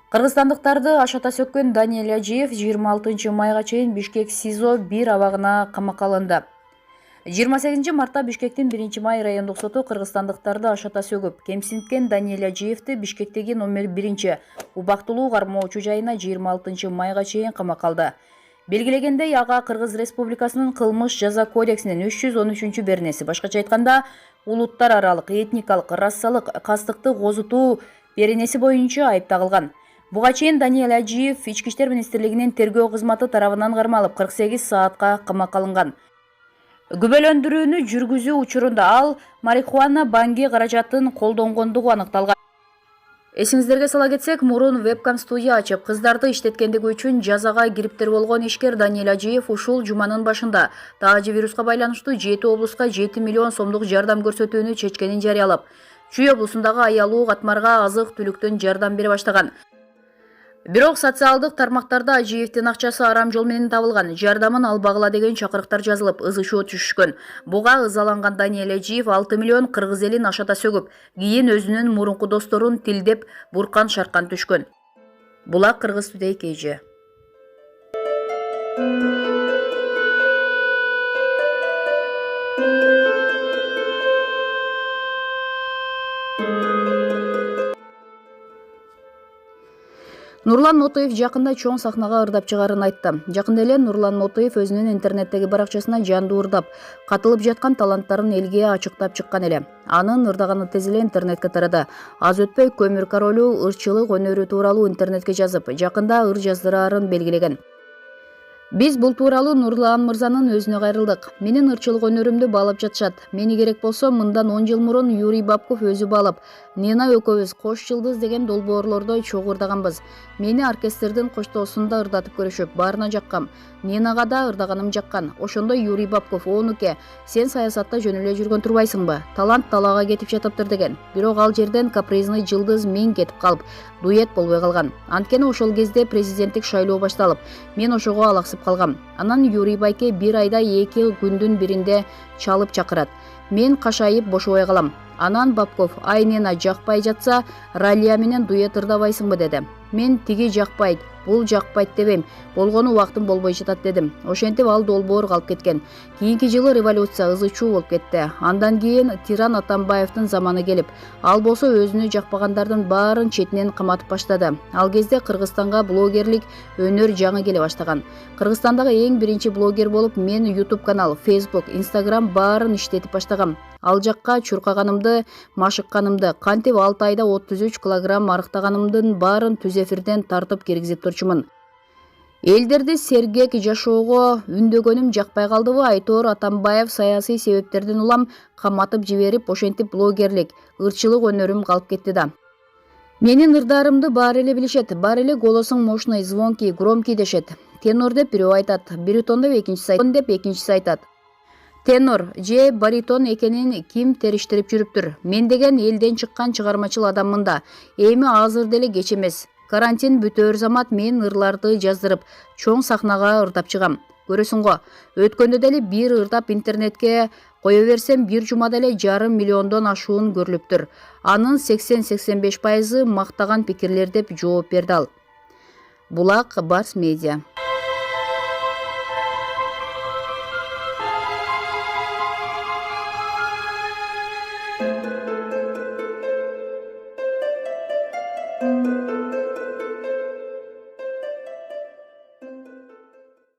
Кыргызстандыктарды ашата сөккөн Даниэль Ажиев 26 майга чейин Бишкек СИЗО 1 абагына камакка алынды. 28 мартта Бишкектин 1 май райондук соту кыргызстандыктарды ашата сөгүп, кемсинткен Даниэль Ажиевди Бишкектеги номер 1 убактылуу кармоочу жайына 26 майга чейин камакка алды. Белгилегендей, ага Кыргыз Республикасынын кылмыш жаза кодексинин 313 беренеси, башкача айтканда, улуттар аралык, этникалык, расалык кастыкты козутуу беренеси боюнча айып тагылган. Буга чейин Даниэль Ажиев Ички иштер министрлигинин тергөө кызматы тарабынан кармалып 48 саатка камакка алынган. Күбөлөндүрүүнү жүргүзүү учурунда ал марихуана банги каражатын колдонгондугу аныкталган. Эсиңиздерге сала кетсек, мурун вебкам студия ачып, кыздарды иштеткендиги үчүн жазага кириптир болгон ишкер Даниэль Ажиев ушул жуманын башында таажы вируска байланыштуу 7 облуска 7 миллион сомдук жардам көрсөтүүнү чечкенин жарыялап, Чүй облусундагы аялуу катмарга азык-түлүктөн жардам бере баштаган. Бирок социалдык тармактарда Ажиевдин акчасы арам жол менен табылган, жардамын албагыла деген чакырыктар жазылып, ызышуу түшүшкөн. Буга ызаланган Даниэль Ажиев 6 миллион кыргыз элин ашата сөгүп, кийин өзүнүн мурунку досторун тилдеп буркан-шаркан түшкөн. Булак Кыргыз Today KG. Нурлан Нотоев жакында чоң сахнага ырдап чыгарын айтты. Жакында эле Нурлан Нотоев өзүнүн интернеттеги баракчасына жандуу ырдап, катылып жаткан таланттарын элге ачыктап чыккан эле. Анын ырдаганы тез эле интернетке тарады. Аз өтпөй көмүр королу ырчылык өнөрү тууралуу интернетке жазып, жакында ыр жаздыраарын белгилеген. Биз бул тууралуу Нурлан мырзанын өзүнө кайрылдык. Менин ырчылык өнөрүмдү баалап жатышат. Мени керек болсо мындан 10 жыл мурун Юрий Бабков өзү баалап, Нина экөөбүз кош жылдыз деген долбоорлордо чогуу ырдаганбыз. Мени оркестрдин коштоосунда ырдатып көрүшүп, баарына жаккам. Нинага да ырдаганым жаккан. Ошондо Юрий Бабков: "Оонуке, сен саясатта жөн эле жүргөн турбайсыңбы? Талант талаага кетип жатыптыр" деген. Бирок ал жерден капризный жылдыз мен кетип калып, дуэт болбой калган. Анткени ошол кезде президенттик шайлоо башталып, мен ошого алаксып калгам. Анан Юрий байке 1 айда 2 күндүн биринде чалып чакырат. Мен кашайып бошобой калам. Анан Бабков: "Ай Нина, жакпай жатса, Ралия менен дуэт ырдабайсыңбы" деди. Мен тиги жакпайт, бул жакпайт дебейм. Болгону убактым болбой жатат дедим. Ошентип ал долбоор калып кеткен. Кийинки жылы революция ызы-чуу болуп кетти. Андан кийин Тиран Атамбаевдин заманы келип, ал болсо өзүнө жакпагандардын баарын четинен каматып баштады. Ал кезде Кыргызстанга блогерлик өнөр жаңы келе баштаган. Кыргызстандагы эң биринчи блогер болуп мен YouTube канал, Facebook, Instagram баарын иштетип баштагам. Ал жакка чуркаганымды, машыкканымды, кантип 6 айда 33 килограмм арыктаганымдын баарын түз эфирден тартып киргизип турчумун. Элдерди сергек жашоого үндөгөнүм жакпай калдыбы? Айтор Атамбаев саясий себептерден улам каматып жиберип, ошентип блогерлик, ырчылык өнөрүм калып кетти да. Менин ырдарымды баары эле билишет. Баары эле голосуң мощный, звонкий, громкий дешет. Тенор деп бирөө айтат, баритон деп экинчиси айтат. Тенор же баритон экенин ким териштирип жүрүптүр? Мен деген элден чыккан чыгармачыл адаммын да. Эми азыр деле кеч эмес. Карантин бүтөөр замат мен ырларды жаздырып, чоң сахнага ырдап чыгам. Көрөсүң го, өткөндө деле бир ырдап интернетке кое берсем, бир жумада эле 1,5 миллиондон ашуун көрүлүптүр. Анын 80-85% мактаган пикирлер деп жооп берди ал. Булак Барс Медиа.